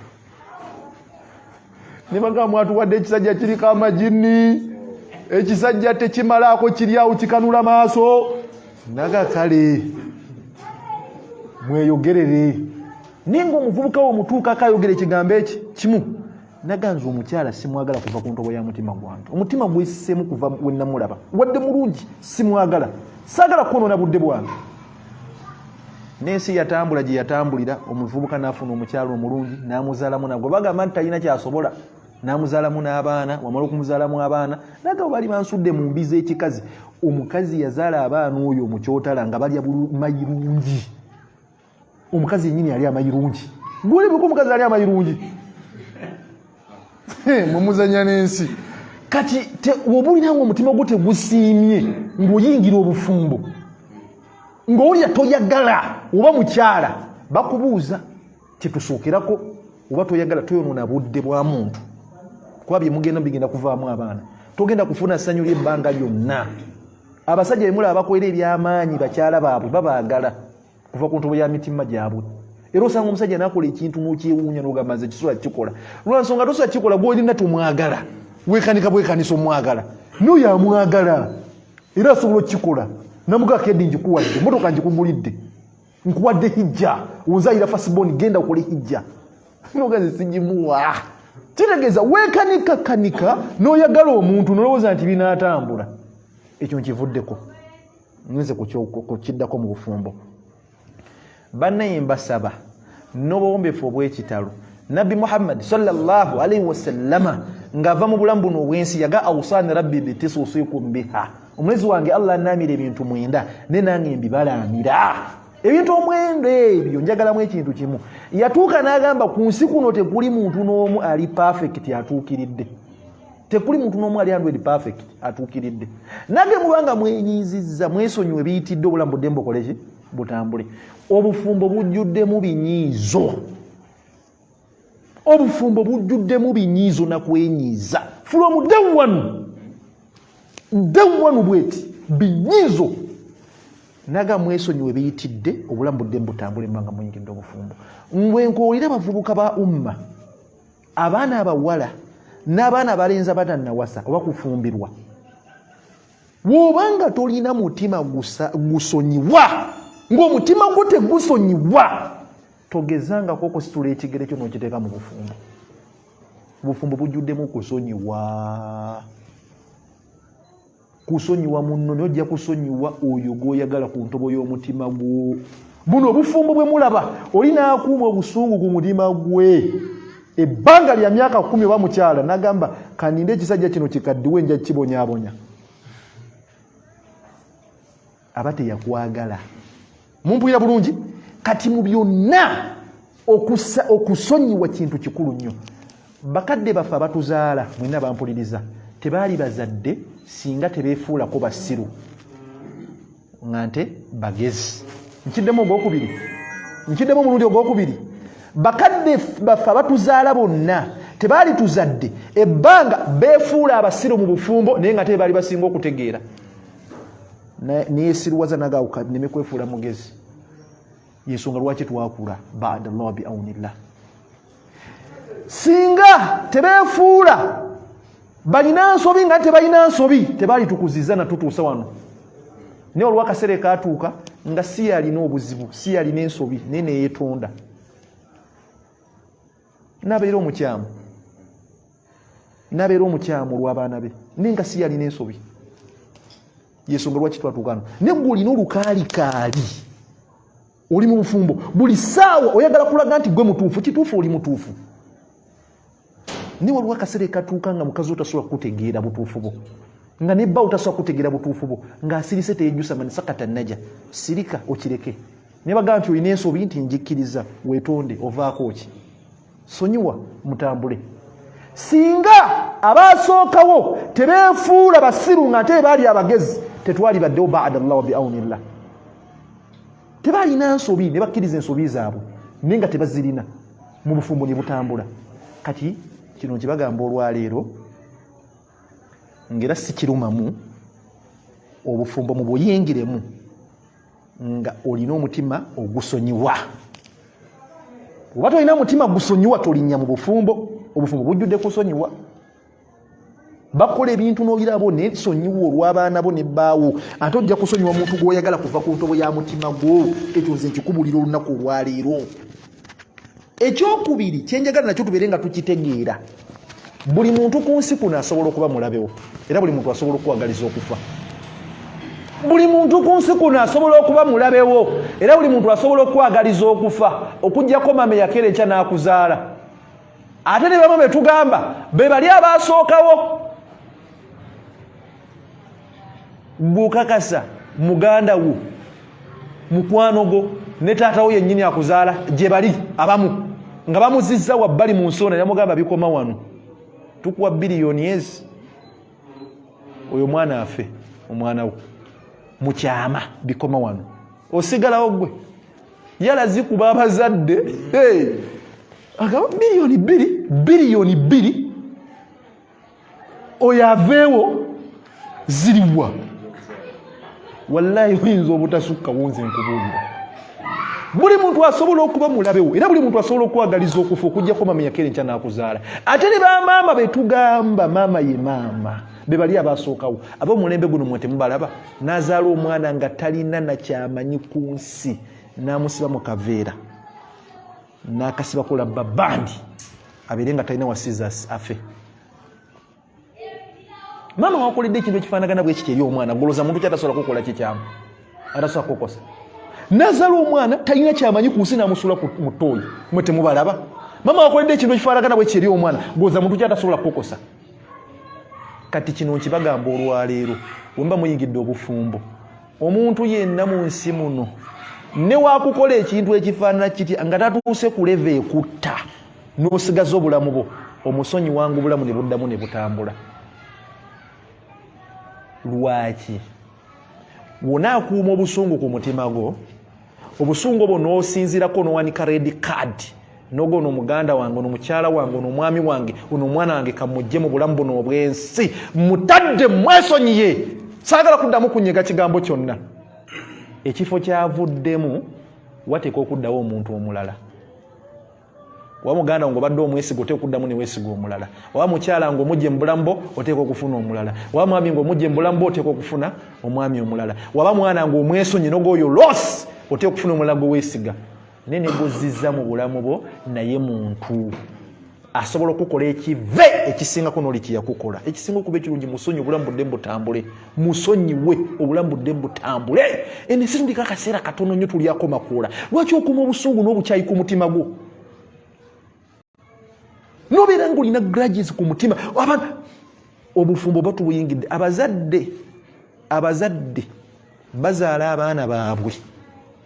Speaker 1: Ne bagamba mwatuwadde ekisajja kiriko amagini, ekisajja tekimalaako kiri awo kikanula maaso. Naga kale mweyogerere. Naye ng'omuvubuka wo mutuuka akayogera ekigambo eki kimu naganza omukyala simwagala kuva ku ntobo ya mutima gwange. Omutima gwesseemu kuva we namulaba. Wadde mulungi simwagala. Saagala kwonoona budde bwange. N'ensi yatambula gye yatambulira, omuvubuka n'afuna omukyala omulungi n'amuzaalamu nagwe. Bagamba nti talina kyasobola. N'amuzaalamu n'abaana, wamala okumuzaalamu abaana, naga bali bansudde mu mbi z'ekikazi. Omukazi yazaala abaana oyo mu kyotala nga balya mayirungi. Omukazi yennyini yali amayirungi. Gwolebeko omukazi ali amayirungi. Mumuzanya n'ensi. Kati woba olinanga omutima gwo tegusiimye ng'oyingira obufumbo. Ng'olya toyagala oba mukyala bakubuuza kitusookirako oba toyagala toyonoona budde bwa muntu. Kuba bye mugenda bigenda kuvaamu abaana. Togenda kufuna ssanyu ly'ebbanga lyonna. Abasajja bye mulaba bakolera eby'amaanyi bakyala baabwe babaagala kuva ku ntobo ya mitima gyabwe. Era osanga omusajja n'akola ekintu n'okyewuunya n'ogamba nze kisobola kikola. Lwansonga tosobola kikola gw'olina tomwagala. Weekanika bwekanisa omwagala. N'oyo amwagala era asobola okukikola. Namugaako eddi njikuwadde, emmotoka njikugulidde. Nkuwadde hijja, onzaayira fasiboni genda okole hijja. N'ogaze sigimuwa. Kitegeeza weekanika n'oyagala omuntu n'olowooza nti binaatambula. Ekyo nkivuddeko. Nze ku kiddako mu bufumbo. Bannaye mbasaba n'obwombeefu obw'ekitalo. Nabbi Muhammad sallallahu alaihi wasallama ng'ava mu bulamu buno obw'ensi yaga awusaani rabbi bitisuusikum biha. Omulezi wange Allah anaamira ebintu 9 ne nange mbibalaamira. Ebintu 9 ebyo njagalamu ekintu kimu. Yatuuka n'agamba ku nsi kuno tekuli muntu n'omu ali perfect atuukiridde. Tekuli muntu n'omu ali 100 perfect atuukiridde. Nage mubanga mwenyizizza mwesonyiwe biyitidde obulamu budde mbukoleki butambule. Obufumbo bujjuddemu binyiizo. Obufumbo bujjuddemu binyiizo na kwenyiiza. From day one bweti binyiizo. Naga mwesonyiwe biyitidde obulamu budde mbutambule mbanga muyingidde obufumbo. Ngwenkoolira abavubuka ba umma, abaana abawala n'abaana abalenzi abatannawasa oba kufumbirwa. Wobanga tolina mutima gusonyiwa, ng'omutima gwo tegusonyiwa, togezangako okusitula ekigere kyo n'okiteeka mu bufumbo. Bufumbo bujjuddemu kusonyiwa. Kusonyiwa munno n'ojja kusonyiwa oyo gw'oyagala ku ntobo y'omutima gwo. Buno obufumbo bwe mulaba olina akuuma obusungu ku mutima gwe. Ebbanga lya myaka 10 oba mukyala n'agamba kaninde ekisajja kino kikaddiwe nja kibonyaabonya. Aba teyakwagala. Mumpulira bulungi? Kati mu byonna okusonyiwa kintu kikulu nnyo. Bakadde baffe abatuzaala mwenna bampuliriza tebaali bazadde singa tebeefuulako basiru nga nte bagezi. Nkiddemu omulundi ogwokubiri. Bakadde baffe abatuzaala bonna tebaali tuzadde ebbanga beefuula abasiru mu bufumbo naye nga tebaali basinga okutegeera. Neyesiruwaza nagawuka neme kwefuula mugezi. Yensonga lwaki twakula baada Allah bi aunillah. Singa tebeefuula balina nsobi nga tebalina nsobi tebaali tukuziza na tutuusa wano. Ne olwakaseera kaatuuka nga si yalina obuzibu, si yalina ensobi naye neyeetonda. Nabeera omukyamu olw'abaana be naye nga si yalina ensobi. Yensonga lwaki twatuukano. Ne gwe olina olukaalikaali oli mu bufumbo buli ssaawa oyagala kulaga nti gwe mutuufu. Kituufu oli mutuufu. Niwe waliwo akaseera katuuka nga mukazi otasobola kutegeera butuufu bwo, nga ne bba otasobola kutegeera butuufu bwo, ng'asirise teyejjusa manisakata najja sirika okireke. Ne bagamba nti olina ensobi nti njikkiriza weetonde ovaako ki. Sonyiwa mutambule. Singa abaasookawo tebeefuula basiru nga ate baali abagezi tetwali baddewo baada Allah bi aunillah. Tebaalina nsobi ne bakkiriza ensobi zaabwe naye nga tebazirina mu bufumbo ne butambula. Kati kino kibagamba olwaleero ngera si kirumamu obufumbo mu buyingiremu nga olina omutima ogusonyiwa. Oba tolina mutima gusonyiwa tolinnya mu bufumbo. Obufumbo bujjudde kusonyiwa. Bakola ebintu n'olirabo nesonyiwa olw'abaana bo ne bbaawo ate ojja kusonyiwa muntu gw'oyagala kuva ku ntobo ya mutima gwo. Ekyo nze nkikubulira olunaku olwaleero. Ekyokubiri kyenjagala nakyo tubeere nga tukitegeera. Buli muntu ku nsi kuno asobola okuba mulabewo era buli muntu asobola okuwagaliza okufa. Buli muntu ku nsi kuno asobola okuba mulabewo era buli muntu asobola okwagaliza okufa okujjako mame yakera ekya n'akuzaala. Ate ne bamwe betugamba be bali abaasookawo. Bukakasa muganda wo mukwano go ne taata wo yennyini akuzaala gye bali abamu nga bamuzizza wabbali mu nsona yamugamba bikoma wano tukuwa biliyoni ezi oyo mwana afe omwana wo mukyama bikoma wano osigalawo gwe yalazikuba abazadde agaba biliyoni bbiri oyo aveewo ziriwa. Wallahi oyinza obutasukka wonze nkubuulira. Buli muntu asobola okuba mulabewo era buli muntu asobola okwagaliza okufa okujjako mama yakera enkya n'akuzaala. Ate ne bamaama betugamba maama ye maama be bali abaasookawo ab'omulembe guno mwe temubalaba n'azaala omwana nga talina na kyamanyi ku nsi n'amusiba mu kaveera n'akasibako labba bandi abeere nga talina wasiza afe. Mama wakoledde ekintu ekifaanagana bwe kiti eri omwana goloza muntu kyatasobola kukola kikyamu atasobola kukosa. N'azaala omwana talina kyamanyi ku nsi n'amusula mu ttooyi mwe temubalaba. Mama wakoledde ekintu ekifaanagana bwe kiti eri omwana goloza muntu kyatasobola kukosa. Kati kino nkibagamba olwaleero wemba muyigidde obufumbo omuntu yenna mu nsi muno ne waakukola ekintu ekifaanana kiti nga tatuuse ku leve ekutta n'osigaza obulamu bwo omusonyi wangu obulamu ne buddamu ne butambula. Lwaki? Wonaakuuma obusungu ku mutima gwo obusungu obwo n'osinzirako n'owanika red card nogo ono muganda wange ono mukyala wange ono omwami wange ono omwana wange kamujje mu bulamu buno obwensi mutadde mwesonyiye saagala kuddamu kunyega kigambo kyonna. Ekifo kyavuddemu wateeka okuddawo omuntu omulala. Wa muganda wange obadde omwesiga oteeka okuddamu ne weesiga omulala. Wa mukyala wange omujje mu bulamu bwo oteeka okufuna omulala. Wa mwami wange omujje mu bulamu bwo oteeka okufuna omwami omulala. Waba mwana wange omwesonyi n'ogwoyo loss oteeka okufuna omulala gwe weesiga. Nene gozizza mu bulamu bwo naye muntu asobola okukola ekive ekisingako n'oli kyeyakukola. Ekisinga okuba ekirungi musonyi obulamu budde butambule. Musonyiwe obulamu budde butambule. Ene sirundika akaseera katono nnyo tulyako makoola. Lwaki okuuma obusungu n'obukyayi ku mutima gwo? Nobeera ng'olina grudges ku mutima. Obufumbo batubuyingidde. Abazadde bazaala abaana baabwe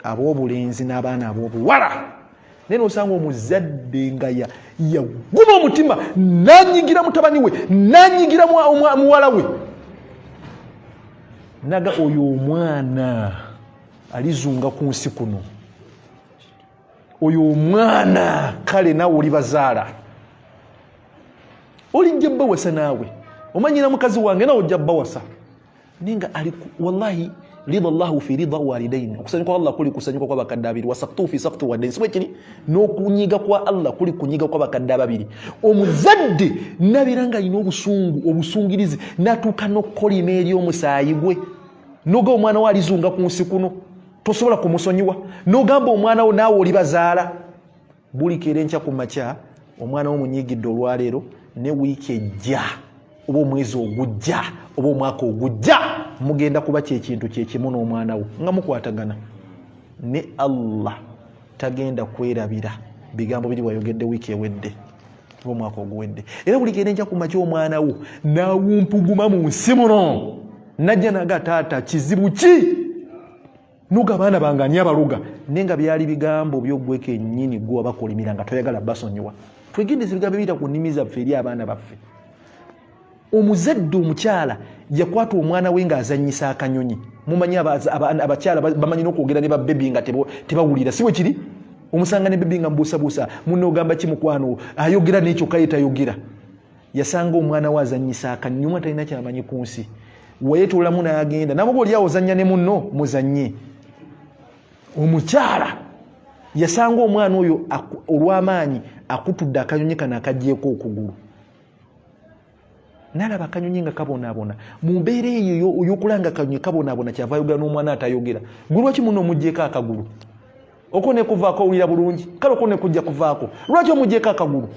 Speaker 1: ab'obulenzi n'abaana ab'obuwala. Naye n'osanga omuzadde nga yaguma omutima n'anyigira mutabani we n'anyigira muwala we. Naga oyo omwana alizunga ku nsi kuno. Oyo omwana kale nawe olibazaala. Olijja bawasa naawe. Omanyira mukazi wange nawe ojja bawasa. Ninga wallahi rida Allahu fi rida walidain. Okusanyuka kwa Allah kuli kusanyuka kwa bakadde abiri. Wasaqtu fi saqti walidain. Siwe kiri n'okunyiga kwa Allah kuli kunyiga kwa bakadde abiri. Omuzadde nabiranga alina obusungirizi natuuka n'okkolima eri omusaayi gwe. Noga omwana we alizunga ku nsi kuno tosobola kumusonyiwa. Nogamba omwana wo naawe olibazaala. Buli keera enkya ku makya omwana wo munyigidde olwaleero ne wiiki ejja oba omwezi ogujja oba omwaka ogujja mugenda kuba kyekintu kyekimu n'omwana wo nga mukwatagana ne Allah tagenda kwerabira bigambo biri wayogedde wiiki ewedde oba omwaka oguwedde. Era buli keera enkya ku makya omwana wo naawumpuguma mu nsi muno najja naga taata kizibu ki nuga abaana bange ani abaluga naye nga byali bigambo by'ogwe kennyini gwe wabakolimira nga toyagala basonyiwa. Twegendeze bigambo biyita ku nnimi zaffe eri abaana baffe. Omuzadde omukyala yakwata omwana we ng'azannyisa akanyonyi. Mumanyi abakyala bamanyi n'okwogera ne babebi nga tebawulira si bwe kiri? Omusanga ne bebi nga mbuusabuusa munno ogamba ki mukwano ayogera n'ekyo kaye tayogera. Yasanga omwana we azannyisa akanyonyi omwana talina kyamanyi ku nsi. Weyetuulamu n'agenda namuga oli awo ozannya ne munno muzannye. Omukyala yasanga omwana oyo olw'amaanyi akutudde akanyonyi kano akagyeko okugulu. Nalaba akanyonyi nga kabonaabona. Mu mbeera eyo y'okulanga akanyonyi kabonaabona kyava ayogera n'omwana atayogera. Gwe lwaki muno omuggyeko akagulu? okone kuvaako owulira bulungi kale okone kujja kuvaako lwaki omugyeko akagulu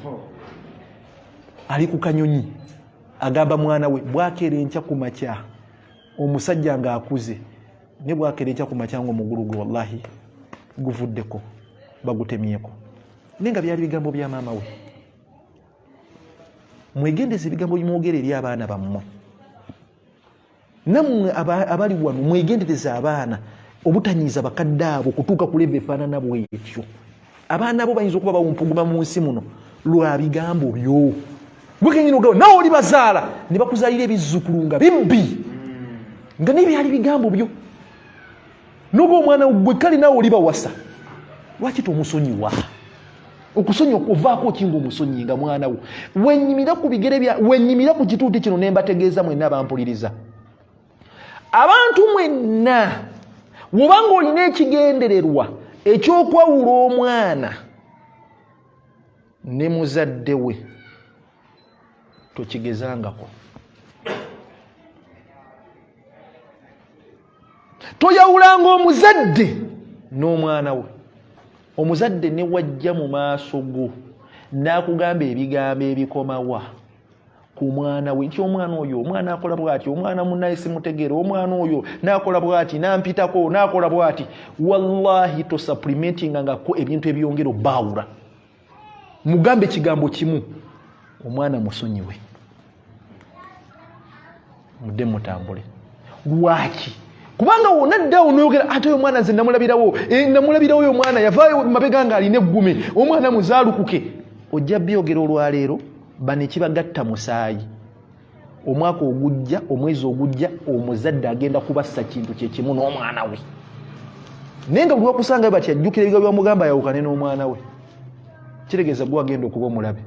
Speaker 1: ali ku kanyonyi agamba mwana we bwakera enkya ku makya omusajja ng'akuze ne bwakera enkya ku makya ng'omugulu gwe wallahi guvuddeko bagutemyeko naye nga byali bigambo bya maama we. Mwegendeze ebigambo bimwogera eri abaana bammwe nammwe abali wano mwegendereza abaana obutanyiiza bakadde abo kutuuka ku leva efaanana bwetyo. Abaana abo bayinza okuba bawumpuguma mu nsi muno lwa bigambo byo gwe kenyini ogamba nawe oli bazaala ne bakuzaalira ebizzukulu nga bibbi nga naye byali bigambo byo noga omwana gwe kale nawe oli bawasa lwaki tomusonyiwa okusonyiwa okuvaako kinga omusonyi nga mwana we wenyimira ku bigere bya wenyimira ku kituuti kino ne mbategeeza mwenna bampuliriza abantu mwenna wobanga olina ekigendererwa ekyokwawula omwana ne muzadde we tokigezangako. Toyawulanga omuzadde n'omwana we. Omuzadde ne wajja mu maaso go n'akugamba ebigambo ebikomawa ku mwana we nti omwana oyo omwana akola bw'ati omwana munnaye simutegeera omwana oyo n'akola bw'ati nampitako n'akola bw'ati wallahi tosupplementinga ngako ebintu ebyongera obbawula mugambe ekigambo kimu omwana musonyiwe mudde mutambule lwaki kubanga wonna ddawo noyogera ate oyo mwana nze namulabirawo oyo mwana yavaayo mabega nga alina eggume omwana muzaalukuke ojja byogera olwaleero bane kibagatta musaayi omwaka ogujja omwezi ogujja omuzadde agenda kubassa kintu kyekimu n'omwana we naye nga buli wakusanga bati ajjukira ebigambo byamugamba yawukane n'omwana we kitegeeza gwe agenda okuba omulabe.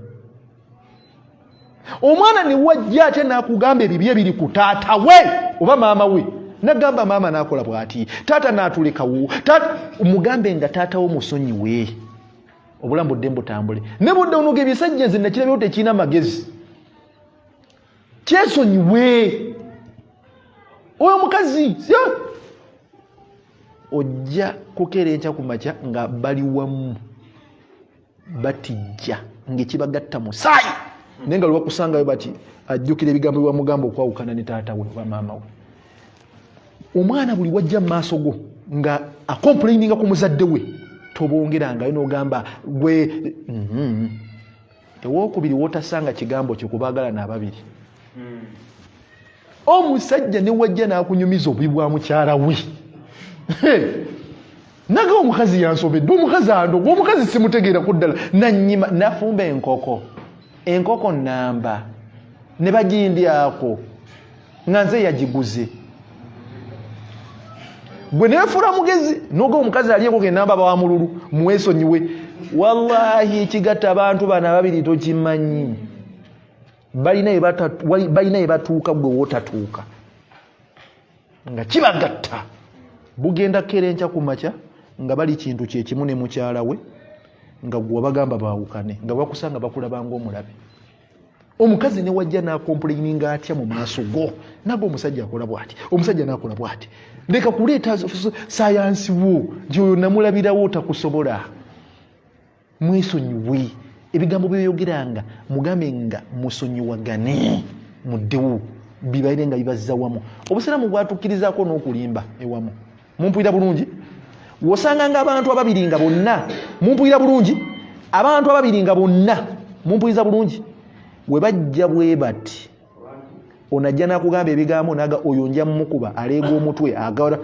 Speaker 1: Omwana ne wajja ate n'akugamba ebibye ebiri ku taata we oba maama we nagamba maama n'akola bw'ati taata n'atulekawo omugambe nga taata wo musonyi we obulamu budde mbutambule ne budde onoga ebisajja nze nakirabyewo tekirina magezi kyesonyiwe oyo mukazi ojja kukeera enkya ku makya nga bali wamu batijja ng'ekibagatta musaayi naye nga lwakusangayo bati ajjukira ebigambo byamugamba okwawukana ne taata we oba maama we. Omwana buli wajja mu maaso go nga akomplaininga ku muzadde we tobongerangayo n'ogamba gwe ewookubiri wootasanga kigambo kyo kubaagalana ababiri. Omusajja ne wajja n'akunyumiza obubi bwa mukyala we naga omukazi yansobedde omukazi andoga omukazi simutegeera ku ddala nanyima nafumba enkoko namba ne bagindyako nga nze yagiguze gwe neefula mugezi noga omukazi ali enkoko enamba bawamululu muwesonyiwe wallahi ekigatta abantu bano ababiri tokimanyi balina ebatuuka gwe wootatuuka nga kibagatta bugenda kera enkya ku makya nga bali kintu kyekimu ne mukyala we nga gwe wabagamba baawukane nga bakusanga bakulabanga omulabe. Omukazi ne wajja n'akomplaininga atya mu maaso go naga omusajja akola bw'ati omusajja n'akola bw'ati leka kuleeta sayansi wo nti oyo namulabirawo takusobola. Mwesonyiwe ebigambo byeyogeranga mugambe nga musonyiwagane muddewo bibaire nga bibazza wamu. Obusiraamu bwatukkirizaako n'okulimba ewamu. Mumpulira bulungi? Wosanganga abantu ababiri nga bonna mumpulira bulungi? Abantu ababiri nga bonna mumpuliriza bulungi? We bajja bwe bati onajja n'akugamba ebigambo naga oyo nja mmukuba aleega omutwe agawala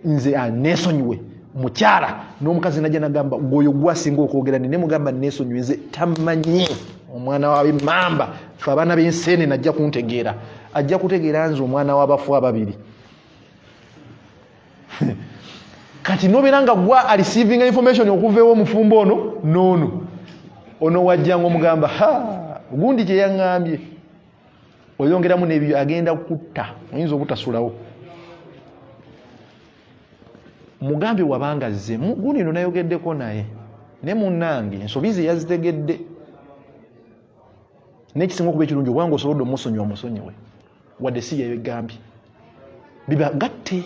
Speaker 1: nze neesonyiwe mukyala n'omukazi najja nagamba gwoyo gwasinga okwogera ne mugamba neesonyiwe nze tamanyi omwana w'abemmamba fe abaana b'enseene najja kuntegeera ajja kutegeera nze omwana w'abafu ababiri kati nobeera nga gwa receiving information okuva ew'omufumbo ono wajja ng'omugamba gundi kye yaŋŋambye oyongeramu n'ebyo agenda kutta oyinza obutasulawo mugambe wabanga zze gundi no nayogeddeko naye ne munnange ensobi ze yazitegedde n'ekisinga okuba ekirungi obwanga osobodde omusonyiwa musonyiwe wadde si yayegambye bibagatte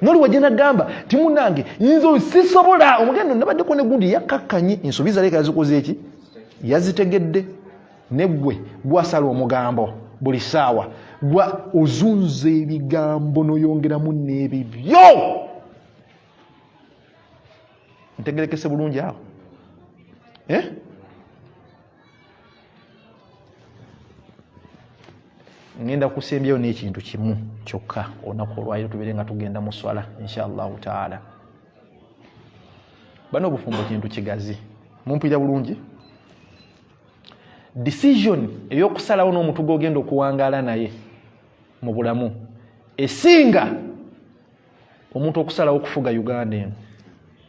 Speaker 1: noli wajena gamba timunange nzo sisobola omugendo nabaddeko ne gundi yakakkanye ensobi zaleka yazikoze eki yazitegedde neggwe gwasala omugambo buli ssaawa gwa ozunza ebigambo noyongeramu n'ebibyo ntegerekese bulungi awo ngenda kusembyeyo n'ekintu kimu kyokka olunaku olwaliro tubeere nga tugenda mu swala inshallahu taala. Bano obufumbo kintu kigazi mumpulira bulungi. Decision ey'okusalawo n'omuntu gw'ogenda okuwangaala naye mu bulamu esinga omuntu okusalawo okufuga Uganda eno,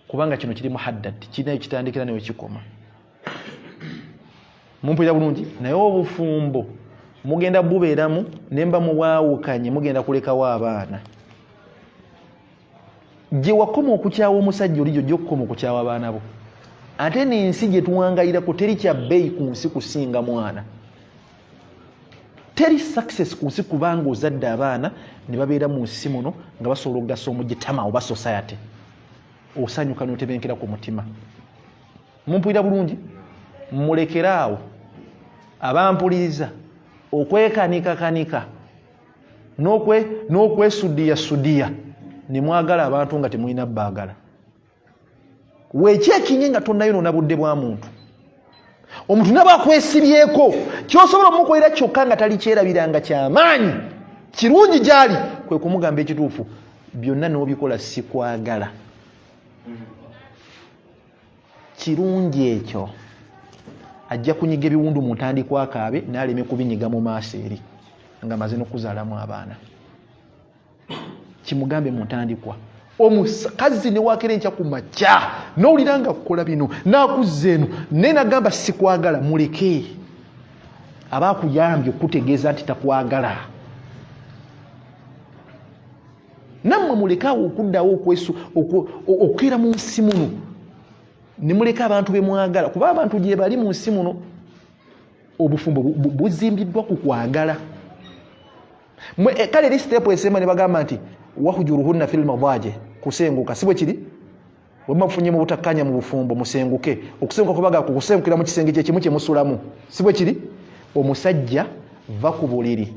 Speaker 1: kubanga kino kiri muhaddad, kirina ekitandikira newe kikoma. Mumpulira bulungi. Naye obufumbo mugenda bubeeramu nemba muwaawukanye, mugenda kulekawo abaana. Gye wakoma okukyawa omusajja oli gy'ojja okukoma okukyawa abaana bo. Ate n'ensi gye tuwangayirako teri kya bbeeyi ku nsi kusinga mwana. Teri success ku nsi kubanga ozadde abaana ne babeera mu nsi muno nga basobola okugasa omugitama oba society. Osanyuka n'otebenkera ku mutima. Mumpulira bulungi. Mulekeraawo abampuliriza okwekanika n'okwesudiya ne mwagala abantu nga temulina baagala. Weekyekinye nga tonnayonoona budde bwa muntu. Omuntu naba akwesibyeko kyosobola omukolera kyokka nga tali kyerabiranga kyamaanyi kirungi gyali kwe kumugamba ekituufu byonna n'obikola sikwagala. Kirungi ekyo ajja kunyiga ebiwundu mu ntandikwa akaabe n'aleme kubinyiga mu maaso eri nga maze n'okuzaalamu abaana. Kimugambe mu ntandikwa. Omukazi ne waakera enkya ku makya n'owulira nga kukola bino n'akuzza eno naye nagamba sikwagala, muleke. Aba akuyambye okutegeeza nti takwagala. Nammwe mulekaawo okuddawo okukeera mu nsi muno ne muleka abantu be mwagala, kuba abantu gye bali mu nsi muno obufumbo buzimbiddwa ku kwagala. Kale eri siteepu esemba ne bagamba nti wahujuruhunna fil madaji, kusenguka. Si bwe kiri? Bwe mufunye mu butakkanya mu bufumbo musenguke. Okusenguka kubaga kusengukira mu kisenge kye kimu kye musulamu. Si bwe kiri? Omusajja va ku buliri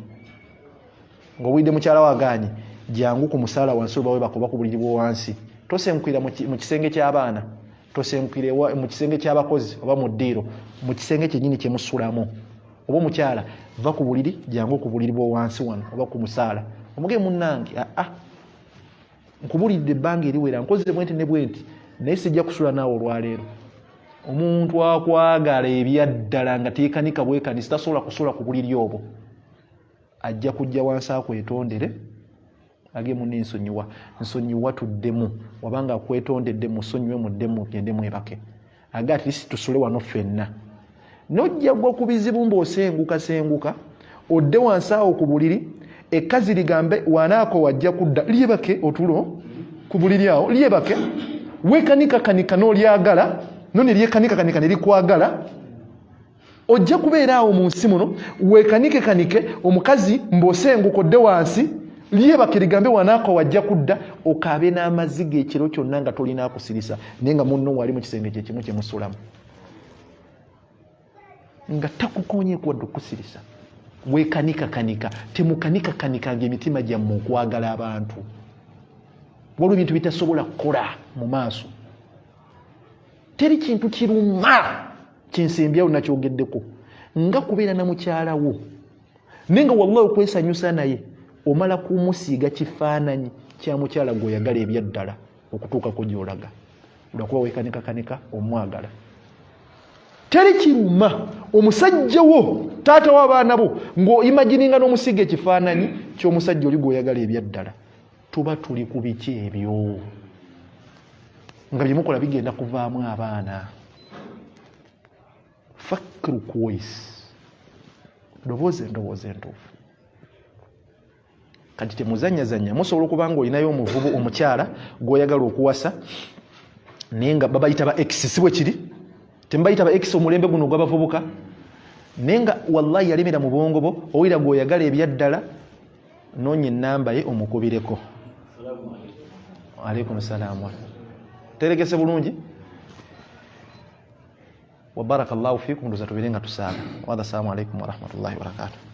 Speaker 1: ng'owulidde mukyala waganye jangu ku musaala wansi oba weba kuba ku buliri bwo wansi. Tosengukira mu kisenge ky'abaana, tosengukire mu kisenge ky'abakozi oba mu ddiiro, mu kisenge kyennyini kye musulamu. Oba omukyala va ku buliri jangu ku buliri bwo wansi wano oba ku musaala. Omuge munnange nkubulidde ebbanga eriwera nkoze bwenti ne bwenti naye sijja kusula naawe olwaleero. Omuntu akwagala ebyaddala nga teekanika bwekanisa tasobola kusula ku buliri obwo, ajja kujja wansi akwetondere age munne nsonyiwa tuddemu, wabanga akwetondedde musonyiwe muddemu gende mwebake aga at least tusule wano ffenna. Nojja gwa ku bizibu ng'osenguka odde wansi awo ku buliri ekkazi ligambe wanaako wajja kudda lyebake otulo ku buliri awo lyebake weekanika n'olyagala none lyekanika ne likwagala. Ojja kubeera awo mu nsi muno weekanike omukazi mb'osenguka odde wansi lyebake ligambe wanaako wajja kudda okaabe n'amazzi g'ekiro kyonna nga tolina akusirisa naye nga munno wali mu kisenge kye kimu kye musulamu nga takukonye kwadde okusirisa. Weekanika temukanikanikanga emitima gyammwe okwagala abantu. Waliwo ebintu bitasobola kukola mu maaso. Teri kintu kiruma kyensembyawo nakyogeddeko nga kubeera na mukyala wo naye nga wallahi okwesanyusa naye omala kumusiiga kifaananyi kya mukyala gw'oyagala ebyaddala okutuukako gy'olaga lwakuba weekanika omwagala. Teri kiruma omusajja wo taata w'abaana bo ng'oimagininga n'omusiga ekifaananyi ky'omusajja oli gw'oyagala ebyaddala. Tuba tuli ku biki ebyo nga bye mukola bigenda kuvaamu abaana. Fakkiru kwesi ndowooza endowooza entuufu. Kati temuzanyazanya musobola okuba ng'olinayo omuvubu omukyala gw'oyagala okuwasa naye nga babayita ba X. Si bwe kiri? Tembayita ba X omulembe guno gw'abavubuka naye nga wallahi yalemera mu bwongo bo owulira gw'oyagala ebyaddala noonya ennamba ye omukubireko. Alaykum salaam. Teregese bulungi. Wa barakallahu fikum, ndoza tubirenga tusala. Wa assalamu alaykum wa rahmatullahi wa barakatuh.